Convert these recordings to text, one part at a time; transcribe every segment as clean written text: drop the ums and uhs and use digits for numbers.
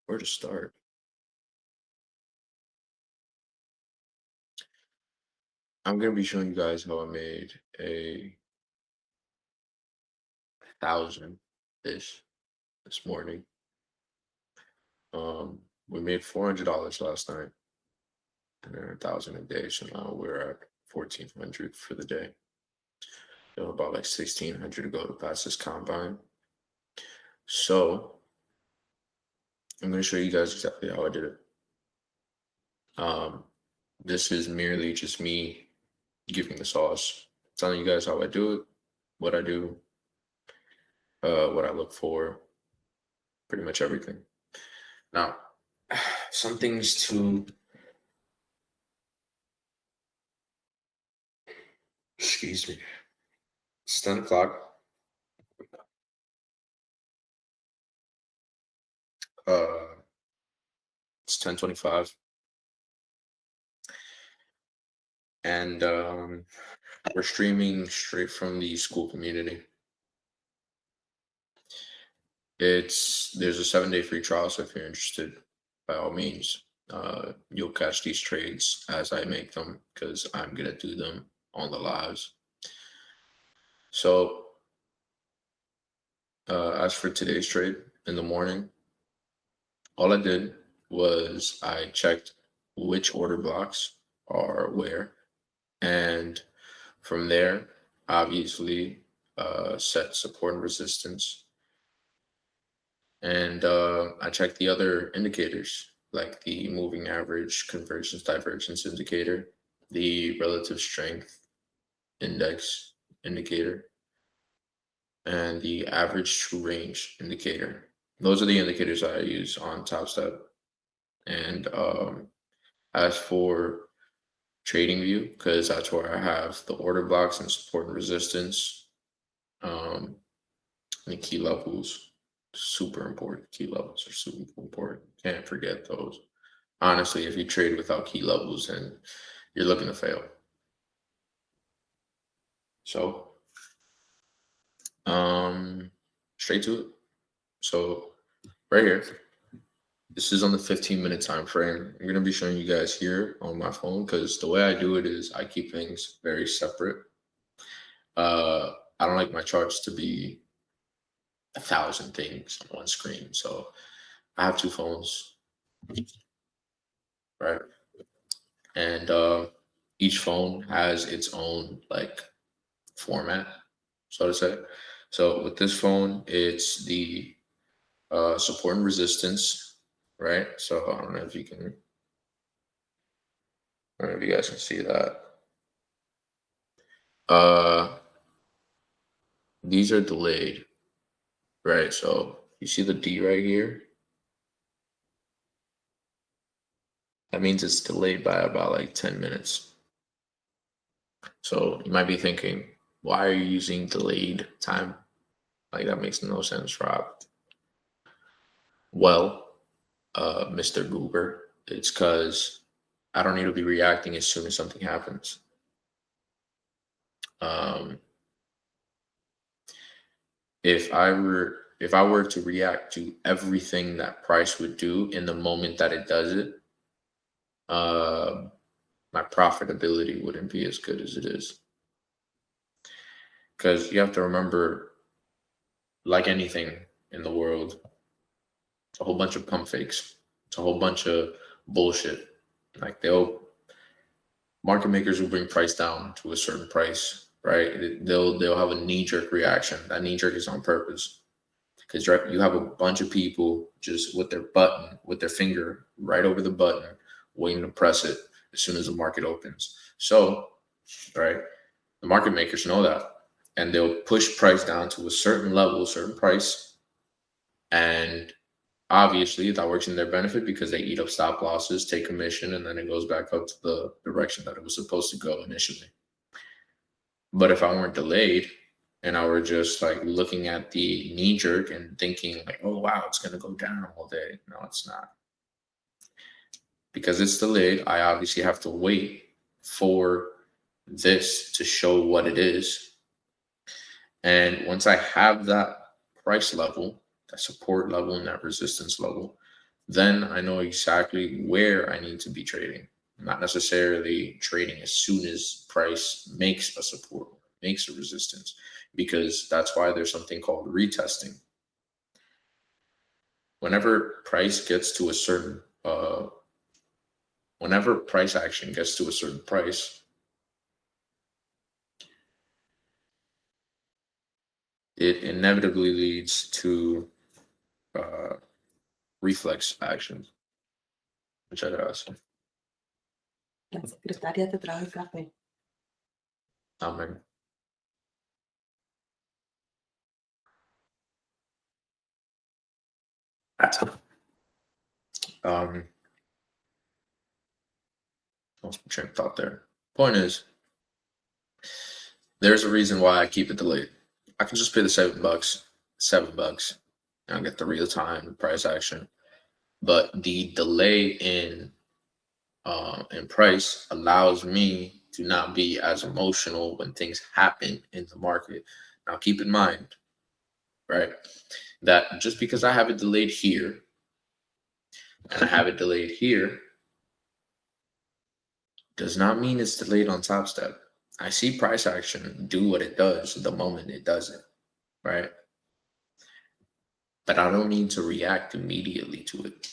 Where to start? I'm gonna be showing you guys how I made a thousand ish this morning. We made $400 last night and then 1,000 a day. So now we're at 1,400 for the day. About like 1,600 to go to pass this combine. So I'm gonna show you guys exactly how I did it. This is merely just me giving the sauce, telling you guys how I do it, what I do, what I look for, pretty much everything. Now, some things to excuse me. It's 10 o'clock. It's 10:25, and we're streaming straight from the school community. There's a 7-day free trial, so if you're interested, by all means, you'll catch these trades as I make them because I'm gonna do them on the lives. So, as for today's trade in the morning, all I did was I checked which order blocks are where, and from there, obviously, set support and resistance. And I checked the other indicators, like the moving average, convergence, divergence indicator, the relative strength index indicator, and the average true range indicator. Those are the indicators I use on TopStep. And as for TradingView, because that's where I have the order blocks and support and resistance, and key levels. Super important. Key levels are super important. Can't forget those. Honestly, if you trade without key levels, then you're looking to fail. So, straight to it. So, right here, this is on the 15-minute time frame. I'm gonna be showing you guys here on my phone because the way I do it is I keep things very separate. I don't like my charts to be 1,000 things on one screen. So I have two phones, right? And each phone has its own like format, so to say. So with this phone, it's the support and resistance, right? So I don't know if you can, I don't know if you guys can see that. These are delayed, right? So you see the D right here? That means it's delayed by about like 10 minutes. So you might be thinking, why are you using delayed time? Like that makes no sense, Rob. Well, Mr. Goober, it's because I don't need to be reacting as soon as something happens. Um, if I were to react to everything that price would do in the moment that it does it, my profitability wouldn't be as good as it is. Because you have to remember, like anything in the world, it's a whole bunch of pump fakes. It's a whole bunch of bullshit. Like market makers will bring price down to a certain price, right? They'll have a knee jerk reaction. That knee jerk is on purpose because you have a bunch of people just with their finger right over the button, waiting to press it as soon as the market opens. So, right, the market makers know that, and they'll push price down to a certain level, a certain price, and obviously that works in their benefit because they eat up stop losses, take commission, and then it goes back up to the direction that it was supposed to go initially. But if I weren't delayed and I were just like looking at the knee jerk and thinking like, oh wow, it's gonna go down all day. No, it's not. Because it's delayed, I obviously have to wait for this to show what it is. And once I have that price level, that support level and that resistance level, then I know exactly where I need to be trading. Not necessarily trading as soon as price makes a support, makes a resistance, because that's why there's something called retesting. Whenever price gets to a certain, whenever price action gets to a certain price, it inevitably leads to reflex actions. Muchas gracias. La secretaria te trajo el café. Amen. Lost my train of thought there. Point is, there's a reason why I keep it delayed. I can just pay the $7, and I'll get the real time price action. But the delay in price allows me to not be as emotional when things happen in the market. Now, keep in mind, right, that just because I have it delayed here and I have it delayed here does not mean it's delayed on Top Step. I see price action do what it does the moment it does it, right? But I don't need to react immediately to it.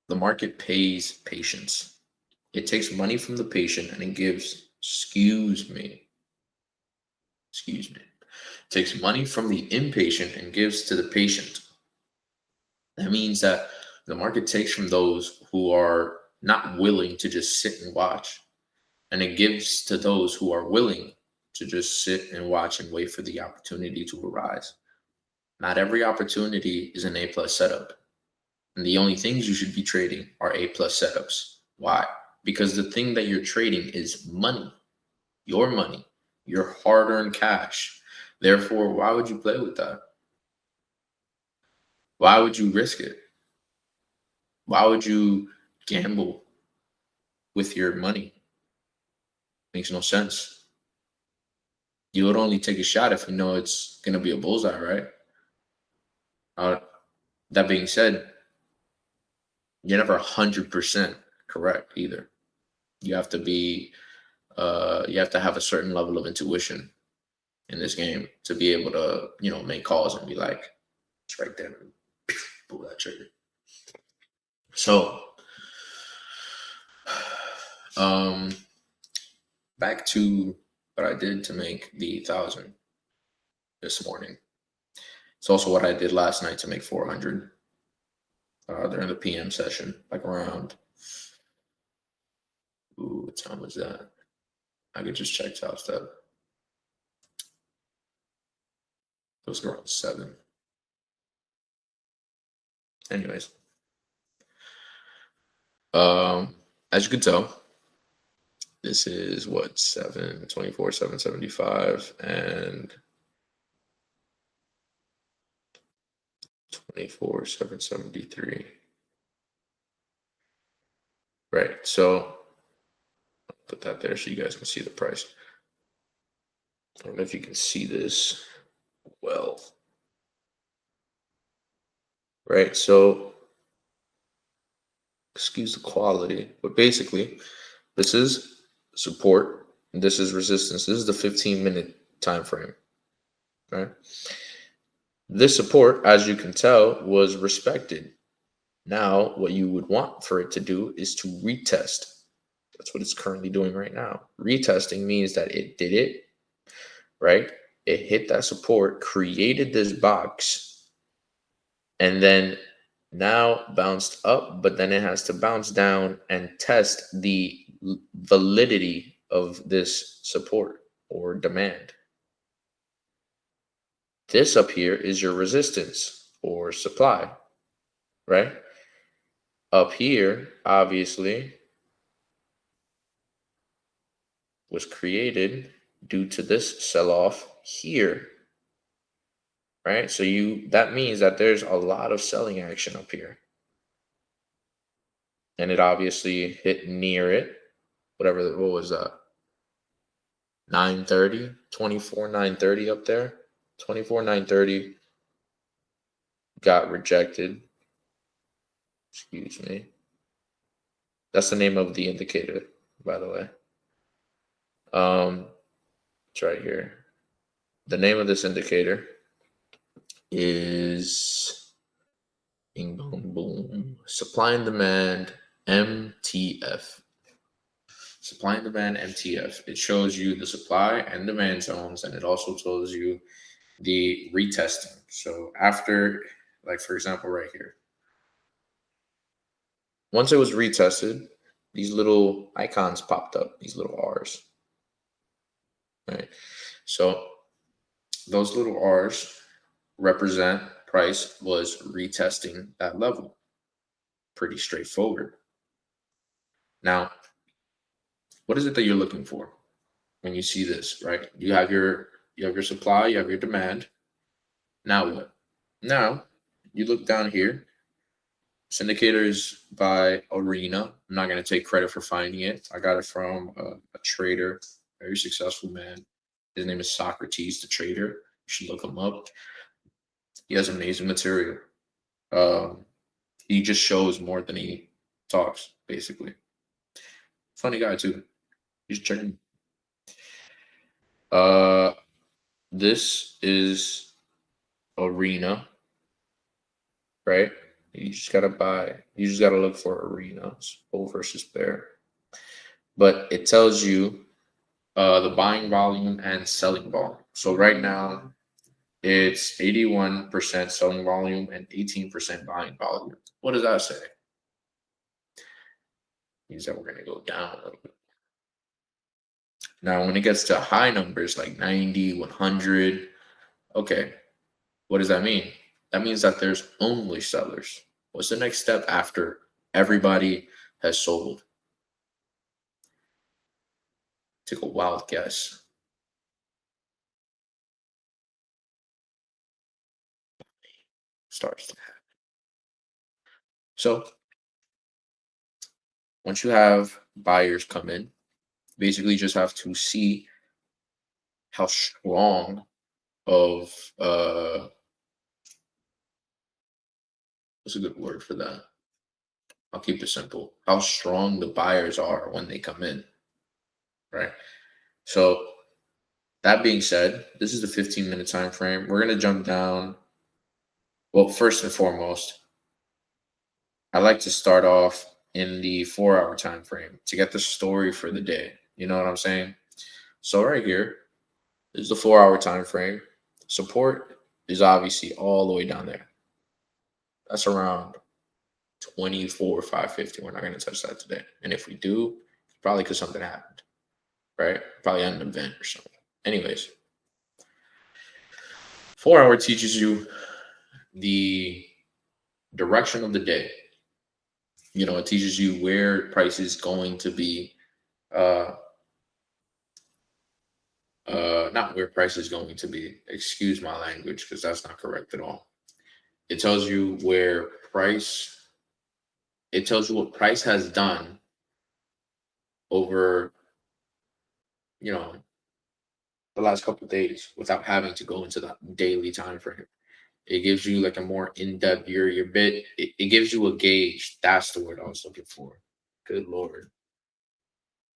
The market pays patience. It takes money from the patient and it gives, excuse me, takes money from the impatient and gives to the patient. That means that the market takes from those who are not willing to just sit and watch, and it gives to those who are willing to just sit and watch and wait for the opportunity to arise. Not every opportunity is an A plus setup. And the only things you should be trading are A plus setups. Why? Because the thing that you're trading is money, your hard earned cash. Therefore, why would you play with that? Why would you risk it? Why would you gamble with your money? Makes no sense. You would only take a shot if you know it's going to be a bullseye, right? That being said, you're never 100% correct either. You have to be, you have to have a certain level of intuition in this game to be able to, make calls and be like, it's right there, pull that trigger. So, back to what I did to make the 1,000 this morning. It's also what I did last night to make 400 during the PM session, like around. Ooh, what time was that? I could just check Top Step. It was around 7. Anyways, as you can tell, this is what 724, 775, and 24, 773. Right. So I'll put that there so you guys can see the price. I don't know if you can see this well. Right. So excuse the quality, but basically this is support and this is resistance. This is the 15-minute time frame. Right. This support, as you can tell, was respected. Now, what you would want for it to do is to retest. That's what it's currently doing right now. Retesting means that it did it, right? It hit that support, created this box, and then now bounced up, but then it has to bounce down and test the validity of this support or demand. This up here is your resistance or supply, right? Up here, obviously, was created due to this sell-off here, right? So that means that there's a lot of selling action up here. And it obviously hit near it, what was that? 930, 24, 930 up there. 24, 930 got rejected. Excuse me. That's the name of the indicator, by the way. It's right here. The name of this indicator is bing, boom, boom. Supply and demand MTF. Supply and demand MTF. It shows you the supply and demand zones, and it also tells you the retesting. So after, like for example, right here, once it was retested, these little icons popped up, these little R's. Right. So those little R's represent price was retesting that level. Pretty straightforward. Now, what is it that you're looking for when you see this, right? You have your supply, you have your demand. Now what? Now you look down here. This indicator is by Arena. I'm not going to take credit for finding it. I got it from a trader, very successful man. His name is Socrates, the trader. You should look him up. He has amazing material. He just shows more than he talks, basically. Funny guy too. He's checking. This is Arena, right? You just gotta look for arenas, bull versus bear. But it tells you the buying volume and selling volume. So right now it's 81% selling volume and 18% buying volume. What does that say? Means that we're gonna go down a little bit. Now when it gets to high numbers like 90, 100, okay, what does that mean? That means that there's only sellers. What's the next step after everybody has sold? Take a wild guess. Starts to happen. So once you have buyers come in, basically just have to see how strong of what's a good word for that? I'll keep it simple. How strong the buyers are when they come in, right? So that being said, this is the 15-minute time frame. We're gonna jump down. Well, first and foremost, I like to start off in the 4-hour time frame to get the story for the day. You know what I'm saying? So right here is the 4-hour time frame. Support is obviously all the way down there. That's around 24,550. We're not going to touch that today. And if we do, it's probably because something happened, right? Probably an event or something. Anyways, 4-hour teaches you the direction of the day. You know, it teaches you where price is going to be, not where price is going to be. Excuse my language, because that's not correct at all. It tells you where price. It tells you what price has done over, you know, the last couple of days without having to go into the daily time frame. It gives you like a more in-depth your bit. It gives you a gauge. That's the word I was looking for. Good Lord.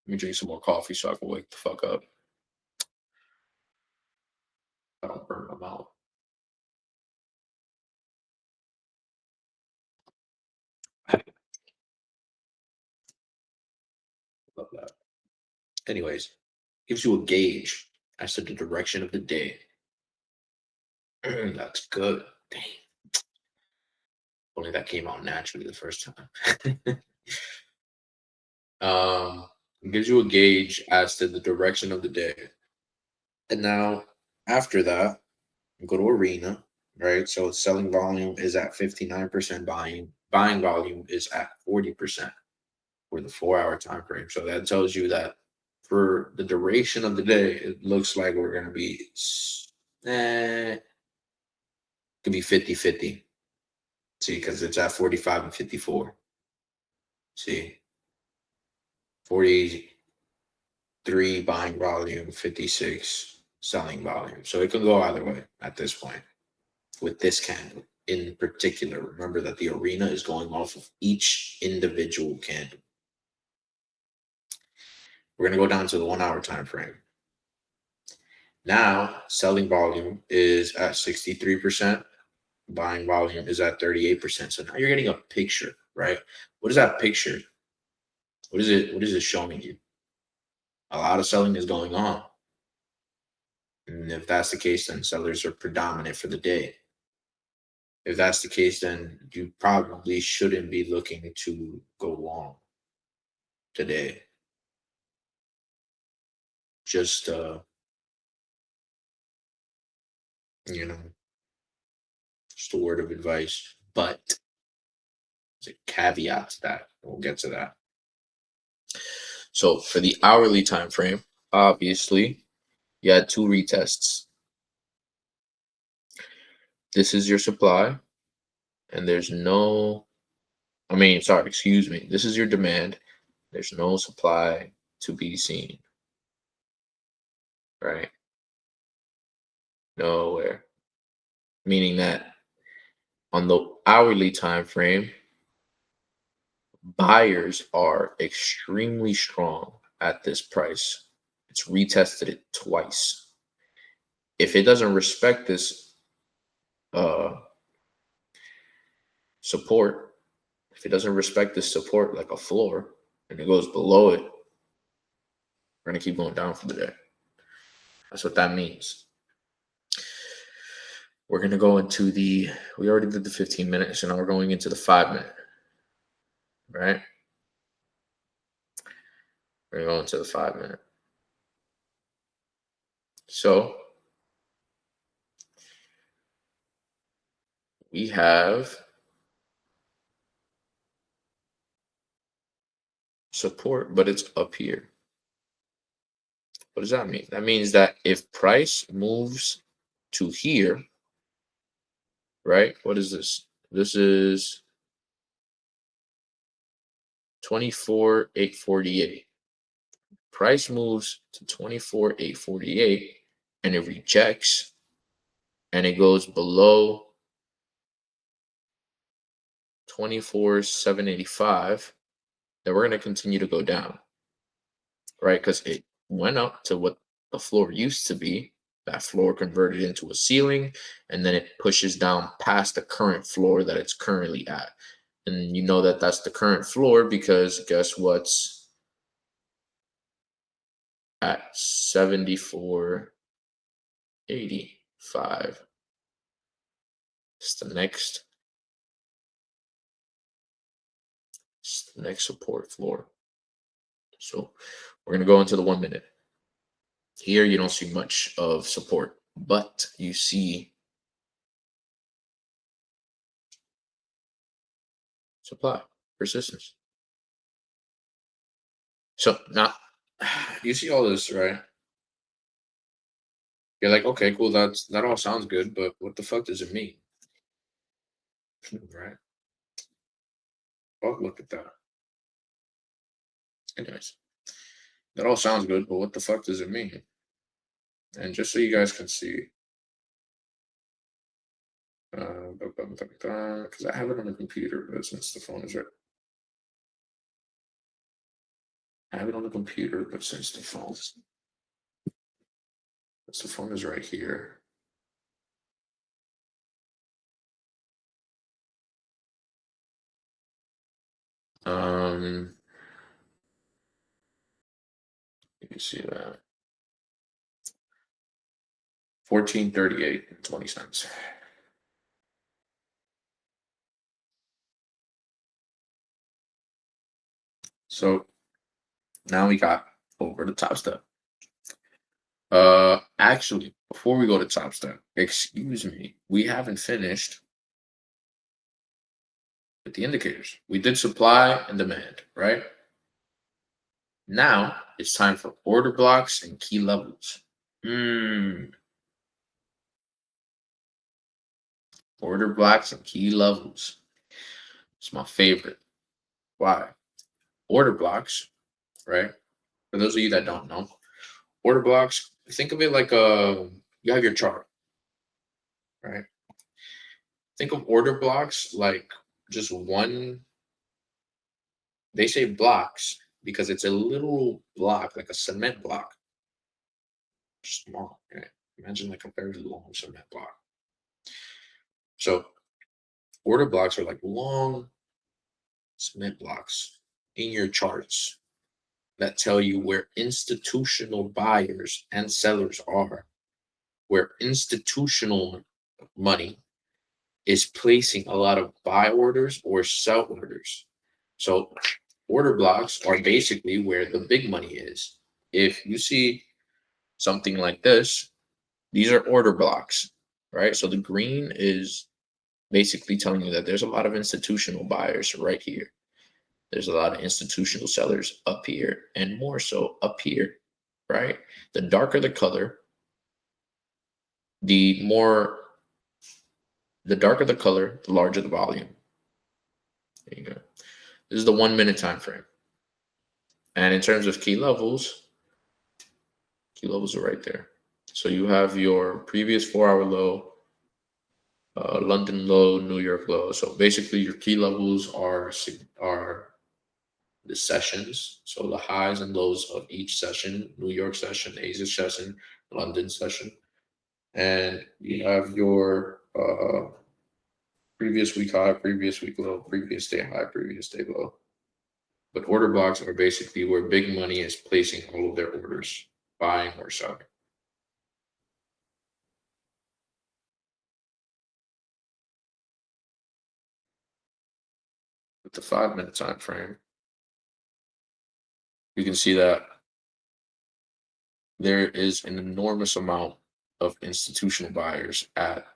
Let me drink some more coffee so I can wake the fuck up. I don't burn my mouth. Love that. Anyways, gives you a gauge as to the direction of the day. That's good. Dang. Only that came out naturally the first time. It gives you a gauge as to the direction of the day. And now after that, you go to Arena, right? So selling volume is at 59%, buying volume is at 40% for the 4-hour time frame. So that tells you that for the duration of the day, it looks like we're gonna be could be 50-50. See, because it's at 45 and 54. See, 43 buying volume, 56 selling volume. So it can go either way at this point with this candle. in particular. Remember that the arena is going off of each individual candle. We're going to go down to the 1 hour time frame. Now, selling volume is at 63%. Buying volume is at 38%. So now you're getting a picture, right? What is that picture? What is it showing you? A lot of selling is going on. And if that's the case, then sellers are predominant for the day. If that's the case, then you probably shouldn't be looking to go long today. Just just a word of advice. But there's a caveat to that. We'll get to that. So for the hourly time frame, obviously, you had 2 retests. This is your supply, and there's no, excuse me. This is your demand. There's no supply to be seen. Right? Nowhere. Meaning that on the hourly time frame, buyers are extremely strong at this price. It's retested it twice. If it doesn't respect this support, if it doesn't respect this support like a floor, and it goes below it, we're going to keep going down for the day. That's what that means. We're going to go into we already did the 15 minutes, so now we're going into the 5 minute, right? We're going to go into the 5 minute. So we have support, but it's up here. What does that mean? That means that if price moves to here, right? What is this? This is 24,848. Price moves to 24,848 and it rejects and it goes below 24,785. Then we're going to continue to go down, right? Because it went up to what the floor used to be. That floor converted into a ceiling, and then it pushes down past the current floor that it's currently at. And you know that that's the current floor because guess what's at 74.85. It's the next support floor. So we're going to go into the 1 minute. Here you don't see much of support, but you see supply, persistence. So now you see all this, right? You're like, okay, cool, that all sounds good, but what the fuck does it mean? Right? Oh, look at that. Anyways, that all sounds good, but what the fuck does it mean? And just so you guys can see, because I have it on the computer, but since the phone is right, I have it on the computer, but since the phone is right here. You see that 1438.20. So now we got over the top step. Actually, before we go to top step, excuse me, we haven't finished with the indicators. We did supply and demand, right? Now it's time for order blocks and key levels. Order blocks and key levels. It's my favorite. Why? Order blocks, right? For those of you that don't know, order blocks, think of it like you have your chart, right? think of order blocks like just one. They say blocks because it's a little block, like a cement block. Small, right? Imagine like a very long cement block. So order blocks are like long cement blocks in your charts that tell you where institutional buyers and sellers are, where institutional money is placing a lot of buy orders or sell orders. So order blocks are basically where the big money is. If you see something like this, these are order blocks, right? So the green is basically telling you that there's a lot of institutional buyers right here. There's a lot of institutional sellers up here and more so up here, right? The darker the color, the darker the color, the larger the volume. There you go. This is the 1 minute time frame. And in terms of key levels are right there. So you have your previous 4-hour low, London low, New York low. So basically your key levels are the sessions. So the highs and lows of each session: New York session, Asia session, London session. And you have your previous week high, previous week low, previous day high, previous day low. But order blocks are basically where big money is placing all of their orders, buying or selling. With the 5 minute time frame, you can see that there is an enormous amount of institutional buyers at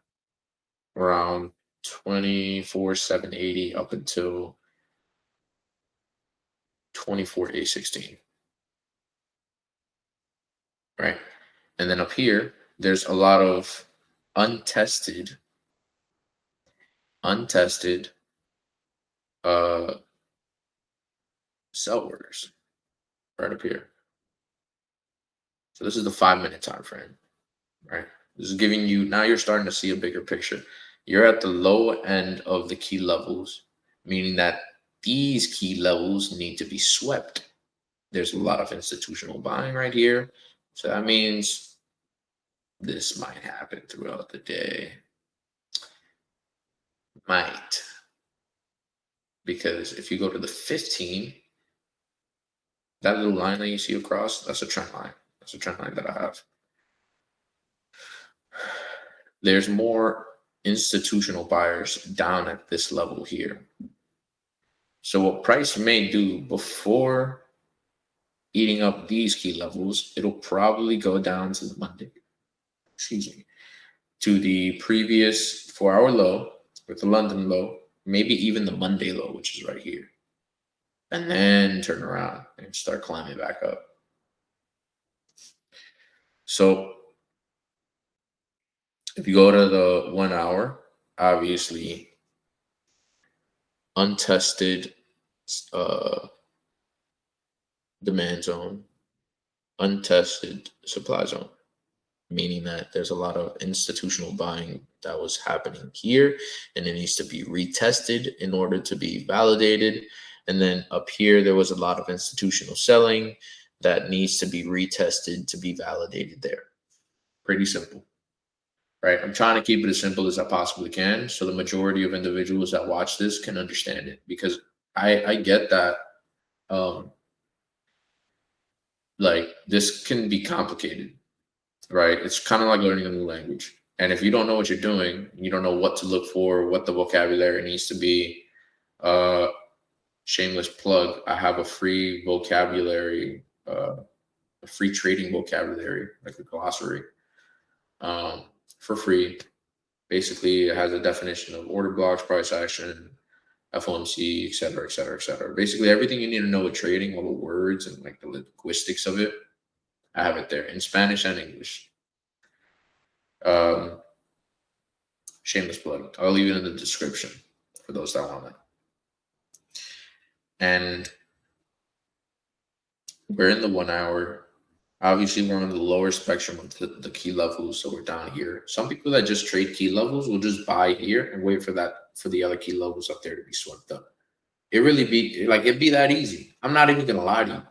around 24,780 up until 24,816. Right? And then up here, there's a lot of untested sell orders right up here. So this is the 5 minute time frame, right? This is giving you, now you're starting to see a bigger picture. You're at the low end of the key levels, meaning that these key levels need to be swept. There's a lot of institutional buying right here. So that means this might happen throughout the day. Might. Because if you go to the 15, that little line that you see across, that's a trend line. That's a trend line that I have. There's more institutional buyers down at this level here. So what price may do before eating up these key levels, it'll probably go down to the Monday, to the previous 4-hour low with the London low, maybe even the Monday low, which is right here. And then turn around and start climbing back up. So if you go to the 1 hour, obviously untested demand zone, untested supply zone, meaning that there's a lot of institutional buying that was happening here, and it needs to be retested in order to be validated. And then up here, there was a lot of institutional selling that needs to be retested to be validated there. Pretty simple, right? I'm trying to keep it as simple as I possibly can so the majority of individuals that watch this can understand it, because I get that like this can be complicated, right? It's kind of like learning a new language. And if you don't know what you're doing, you don't know what to look for, what the vocabulary needs to be. Shameless plug, I have a free vocabulary, a free trading vocabulary, like a glossary, for free. Basically, it has a definition of order blocks, price action, FOMC, et cetera, et cetera, et cetera. Basically, everything you need to know with trading, all the words and like the linguistics of it, I have it there in Spanish and English. Shameless plug. I'll leave it in the description for those that want it. And we're in the 1 hour. Obviously, we're on the lower spectrum of the key levels, so we're down here. Some people that just trade key levels will just buy here and wait for the other key levels up there to be swept up. It really be like it'd be that easy. I'm not even gonna lie to you.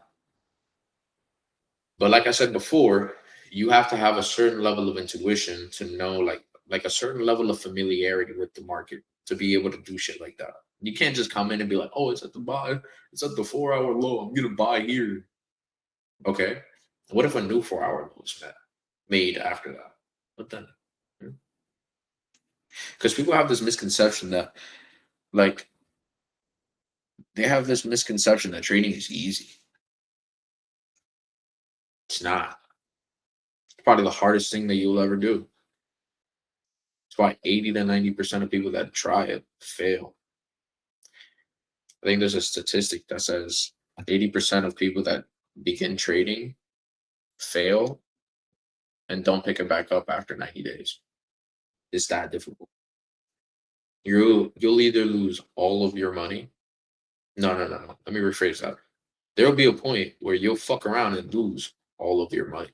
But like I said before, you have to have a certain level of intuition to know like a certain level of familiarity with the market to be able to do shit like that. You can't just come in and be like, oh, it's at the buy, it's at the 4 hour low. I'm gonna buy here. Okay. What if a new 4 hour low is made after that? What then? Because people have this misconception that like they have this misconception that trading is easy. It's not. It's probably the hardest thing that you'll ever do. That's why 80 to 90% of people that try it fail. I think there's a statistic that says 80% of people that begin trading fail and don't pick it back up after 90 days. It's that difficult. You'll either lose all of your money. No. Let me rephrase that. There'll be a point where you'll fuck around and lose all of your money.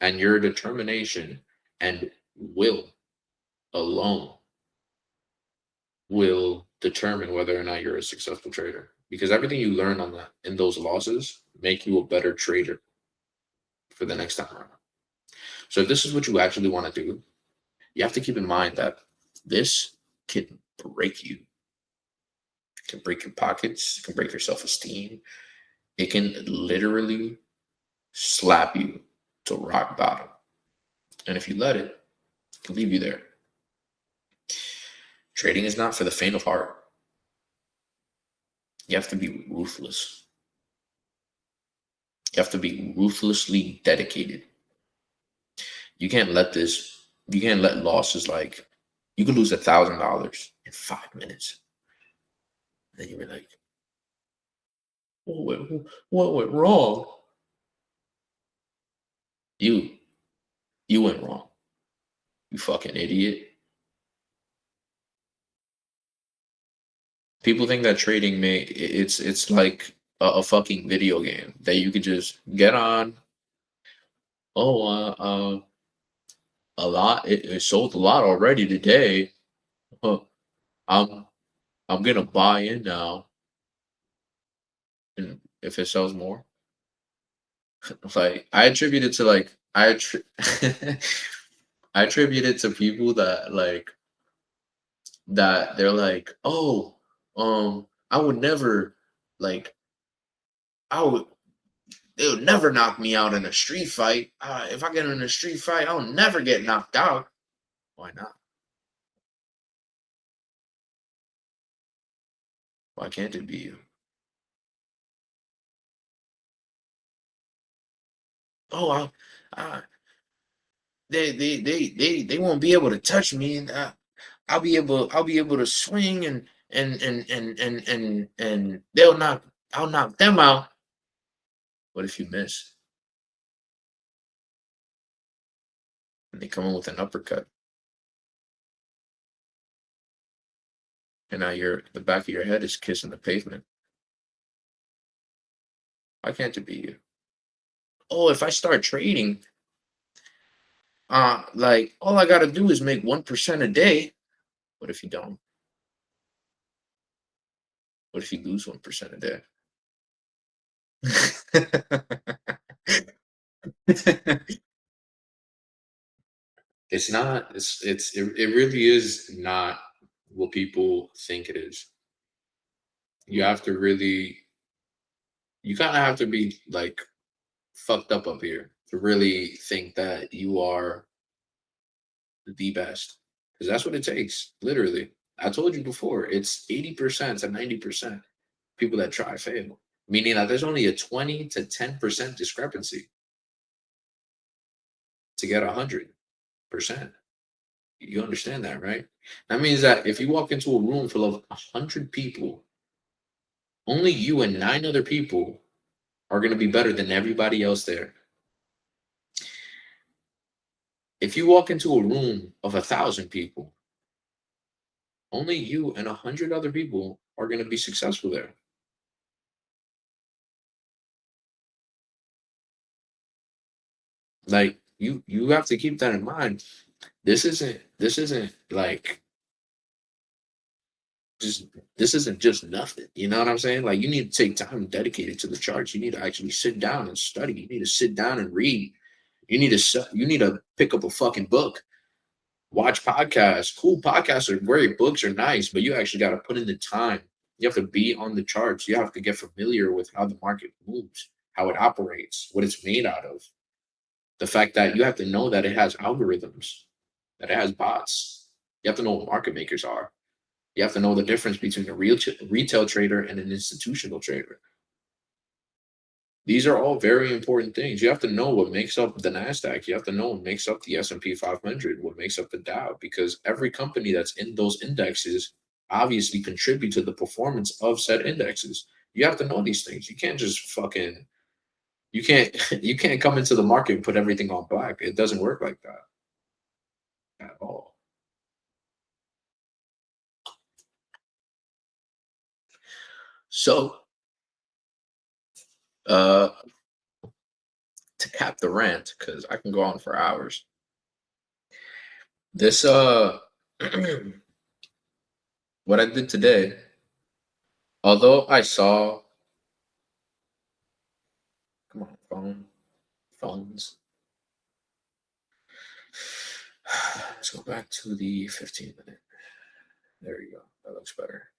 And your determination and will alone will determine whether or not you're a successful trader. Because everything you learn on that in those losses make you a better trader for the next time around. So if this is what you actually want to do, you have to keep in mind that this can break you. It can break your pockets, it can break your self-esteem. It can literally slap you to rock bottom. And if you let it can leave you there. Trading is not for the faint of heart. You have to be ruthless. You have to be ruthlessly dedicated. You can't let losses like you could lose $1,000 in 5 minutes. And then you're like, what went wrong? You went wrong. You fucking idiot. People think that trading it's like a fucking video game that you could just get on. Oh, a lot. It sold a lot already today. Huh. I'm I'm gonna buy in now, and if it sells more, like I attribute it to I attribute it to people that they're like, oh, I would never like I would they would never knock me out in a street fight. If I get in a street fight, I'll never get knocked out. Why not? Why can't it be you? Oh, I they won't be able to touch me, and I'll be able to swing and I'll knock them out. What if you miss and they come in with an uppercut, and now the back of your head is kissing the pavement? Why can't it be you? Oh, if I start trading, like all I gotta do is make 1% a day. What if you don't? What if you lose 1% a day? It's not. It really is not what people think it is. You have to really. You kind of have to be like fucked up here to really think that you are the best, because that's what it takes. Literally, I told you before. It's 80% to 90% people that try fail, meaning that there's only a 20 to 10% discrepancy to get 100%. You understand that, right? That means that if you walk into a room full of 100 people, only you and 9 other people are going to be better than everybody else there. If you walk into a room of 1,000 people, only you and 100 other people are going to be successful there. Like you have to keep that in mind. This isn't like just this isn't just nothing. You know what I'm saying? Like you need to take time dedicated to the charts. You need to actually sit down and study. You need to sit down and read. You need to pick up a fucking book, watch podcasts. Cool podcasts are great. Books are nice, but you actually got to put in the time. You have to be on the charts. You have to get familiar with how the market moves, how it operates, what it's made out of. The fact that you have to know that it has algorithms, that it has bots. You have to know what market makers are. You have to know the difference between a real retail trader and an institutional trader. These are all very important things. You have to know what makes up the Nasdaq. You have to know what makes up the S&P 500, what makes up the Dow, because every company that's in those indexes obviously contribute to the performance of said indexes. You have to know these things. You can't just fucking you can't you can't come into the market and put everything on black. It doesn't work like that at all. So, uh, to cap the rant, because I can go on for hours. This what I did today, although I saw come on, phones. Let's go back to the 15-minute. There you go. That looks better.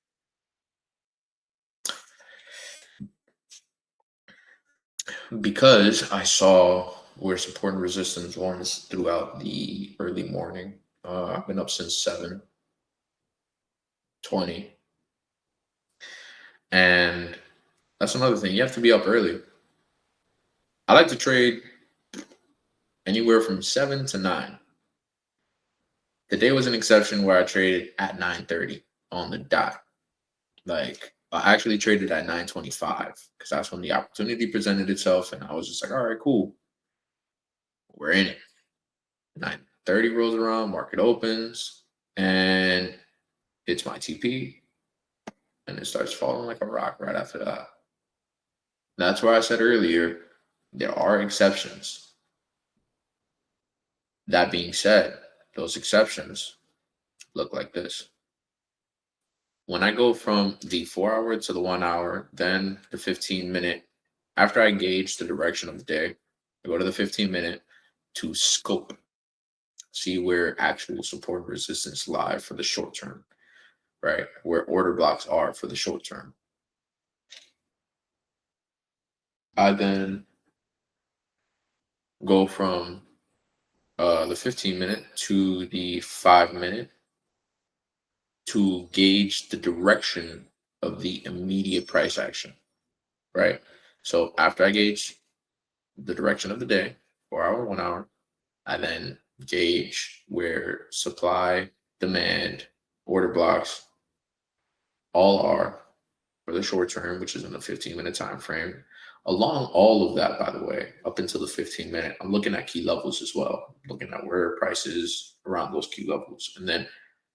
Because I saw where support and resistance was throughout the early morning. I've been up since 7:20. And that's another thing. You have to be up early. I like to trade anywhere from 7 to 9. Today was an exception where I traded at 9:30 on the dot. Like I actually traded at 9:25 because that's when the opportunity presented itself, and I was just like, all right, cool, we're in it. 9:30 rolls around, market opens, and it's my TP, and it starts falling like a rock right after that. That's why I said earlier there are exceptions. That being said, those exceptions look like this. When I go from the 4 hour to the 1 hour, then the 15-minute, after I gauge the direction of the day, I go to the 15-minute to scope, see where actual support and resistance lie for the short term, right? Where order blocks are for the short term. I then go from the 15-minute to the 5-minute to gauge the direction of the immediate price action, right? So after I gauge the direction of the day, 4 hour, 1 hour, I then gauge where supply, demand, order blocks all are for the short term, which is in the 15-minute time frame. Along all of that, by the way, up until the 15-minute, I'm looking at key levels as well, looking at where price is around those key levels. And then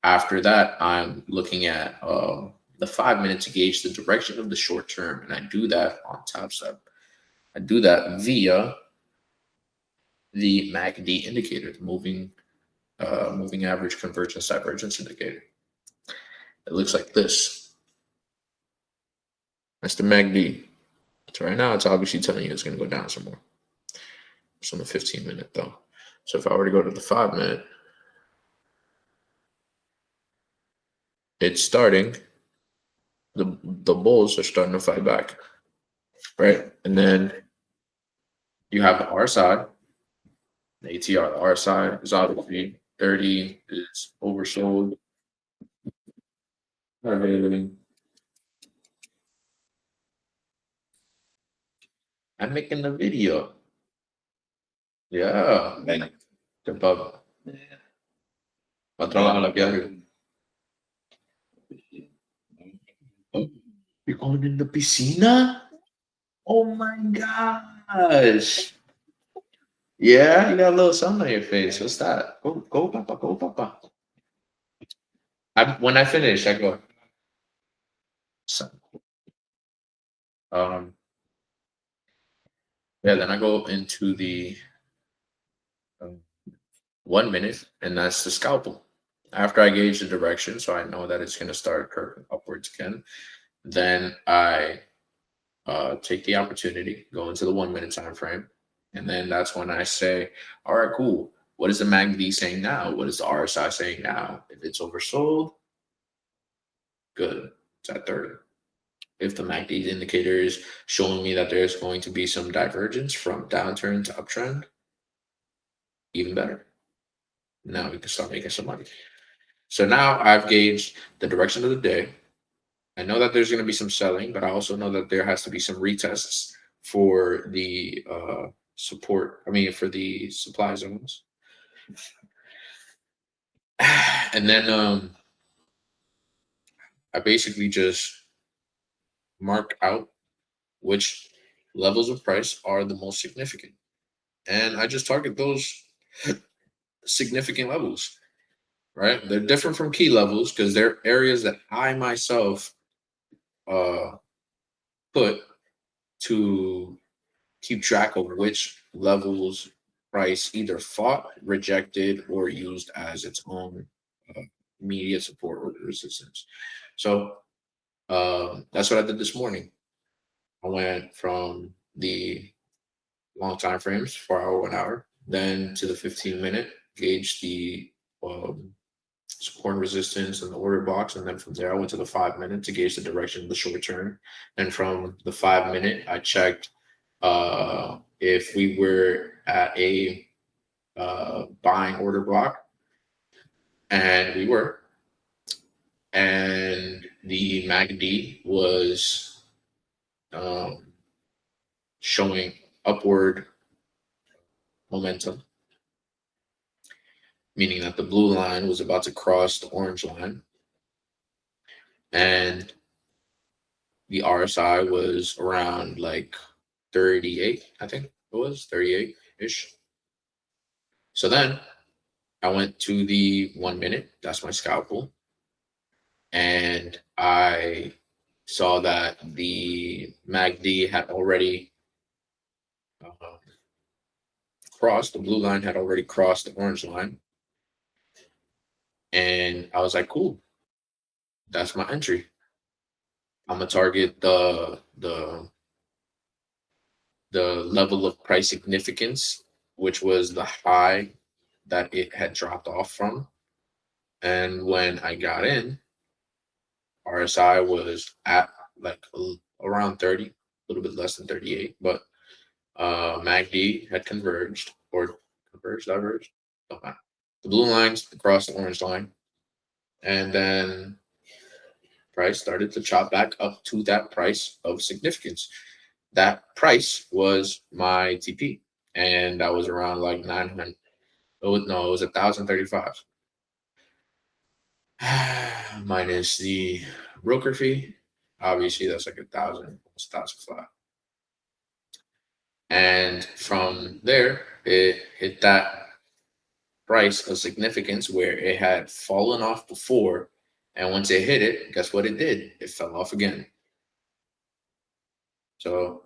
after that, I'm looking at the 5-minute to gauge the direction of the short term. And I do that on Top Step. I do that via the MACD indicator, the moving average convergence divergence indicator. It looks like this. That's the MACD. So right now, it's obviously telling you it's going to go down some more. It's on the 15-minute though. So if I were to go to the 5-minute, it's starting. The bulls are starting to fight back, right? And then you have the R side, the ATR. The R side is obviously 30 is oversold. I'm making the video. Yeah. Kapag patrabaho lang yan. Oh, you're going in the piscina? Oh my gosh. Yeah, you got a little something on your face. What's that? Go, Papa, go, Papa. When I finish, I go. So, um, yeah, then I go into the 1 minute, and that's the scalpel. After I gauge the direction, so I know that it's going to start curving upwards again, then I take the opportunity, go into the 1 minute time frame, and then that's when I say, all right, cool. What is the MACD saying now? What is the RSI saying now? If it's oversold, good. It's at 30. If the MACD indicator is showing me that there's going to be some divergence from downturn to uptrend, even better. Now we can start making some money. So now I've gauged the direction of the day. I know that there's going to be some selling, but I also know that there has to be some retests for the support. I mean, for the supply zones. And then I basically just mark out which levels of price are the most significant. And I just target those significant levels, right? They're different from key levels because they're areas that I myself put to keep track of which levels price either fought, rejected, or used as its own immediate support or resistance. So that's what I did this morning. I went from the long time frames, 4 hour, 1 hour, then to the 15-minute, gauge the support and resistance and the order box. And then from there, I went to the 5 minute to gauge the direction of the short term. And from the 5 minute, I checked if we were at a buying order block, and we were. And the MACD was showing upward momentum, meaning that the blue line was about to cross the orange line, and the RSI was around like 38, I think it was 38-ish. So then I went to the 1 minute, that's my scalpel, and I saw that the MACD had already crossed, the blue line had already crossed the orange line. And I was like, cool, that's my entry. I'm gonna target the level of price significance, which was the high that it had dropped off from. And when I got in, RSI was at like around 30, a little bit less than 38, but MACD had converged or diverged. Don't matter. The blue lines across the orange line, and then price started to chop back up to that price of significance. That price was my TP, and that was around like 900. Oh no, it was 1,035 minus the broker fee. Obviously, that's like 1,000, it's 1,005. And from there, it hit that price of significance where it had fallen off before. And once it hit it, guess what it did? It fell off again. So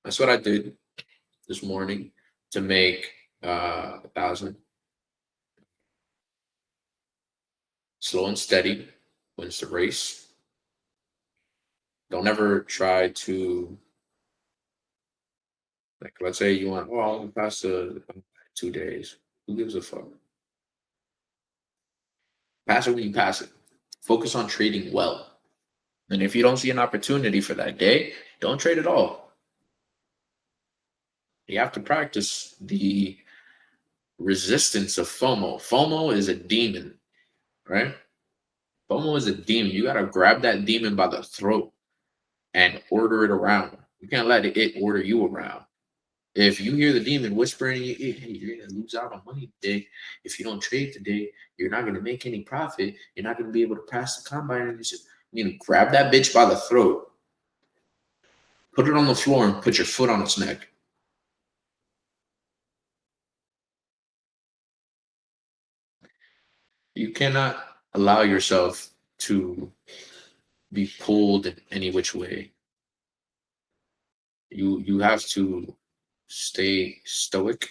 that's what I did this morning to make 1,000. Slow and steady wins the race. Don't ever try to, like, let's say you want, I'll pass the 2 days. Who gives a fuck? Pass it when you pass it. Focus on trading well. And if you don't see an opportunity for that day, don't trade at all. You have to practice the resistance of FOMO. FOMO is a demon, right? FOMO is a demon. You got to grab that demon by the throat and order it around. You can't let it order you around. If you hear the demon whispering, hey, you're going to lose out on money today. If you don't trade today, you're not going to make any profit. You're not going to be able to pass the combine. And you know, grab that bitch by the throat, put it on the floor, and put your foot on its neck. You cannot allow yourself to be pulled in any which way. You have to stay stoic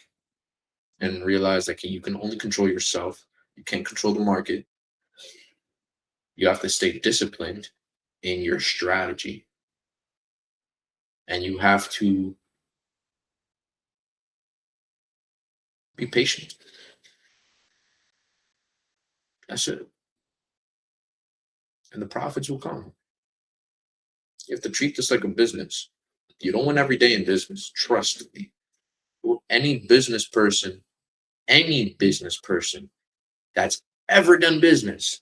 and realize that you can only control yourself. You can't control the market. You have to stay disciplined in your strategy. And you have to be patient. That's it. And the profits will come. You have to treat this like a business. You don't win every day in business. Trust me. Any business person that's ever done business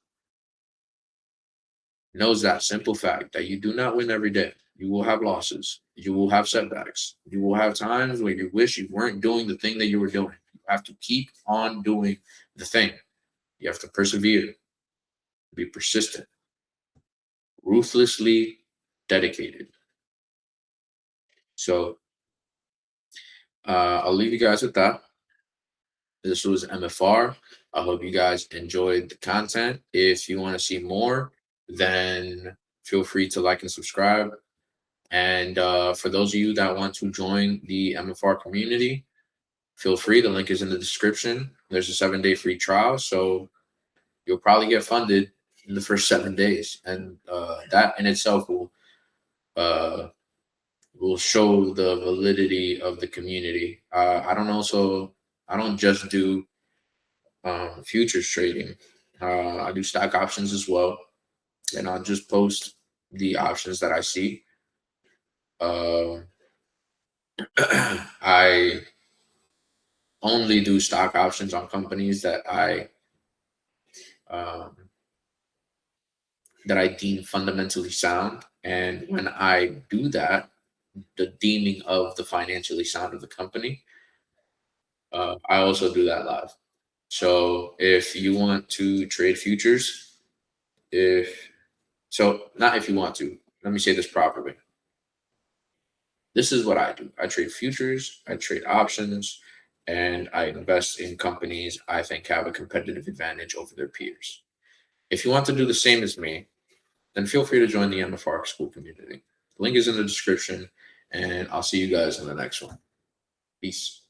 knows that simple fact that you do not win every day. You will have losses. You will have setbacks. You will have times where you wish you weren't doing the thing that you were doing. You have to keep on doing the thing. You have to persevere, be persistent, ruthlessly dedicated. So I'll leave you guys with that. This was MFR. I hope you guys enjoyed the content. If you want to see more, then feel free to like and subscribe. And for those of you that want to join the MFR community, feel free. The link is in the description. There's a 7-day free trial. So you'll probably get funded in the first 7 days. And that in itself will show the validity of the community. I don't just do futures trading. I do stock options as well, and I'll just post the options that I see. I only do stock options on companies that I deem fundamentally sound, and when I do that, the deeming of the financially sound of the company, I also do that live. So if you want to trade futures, not if you want to, let me say this properly. This is what I do. I trade futures, I trade options, and I invest in companies I think have a competitive advantage over their peers. If you want to do the same as me, then feel free to join the MFR Skool Community. The link is in the description, and I'll see you guys in the next one. Peace.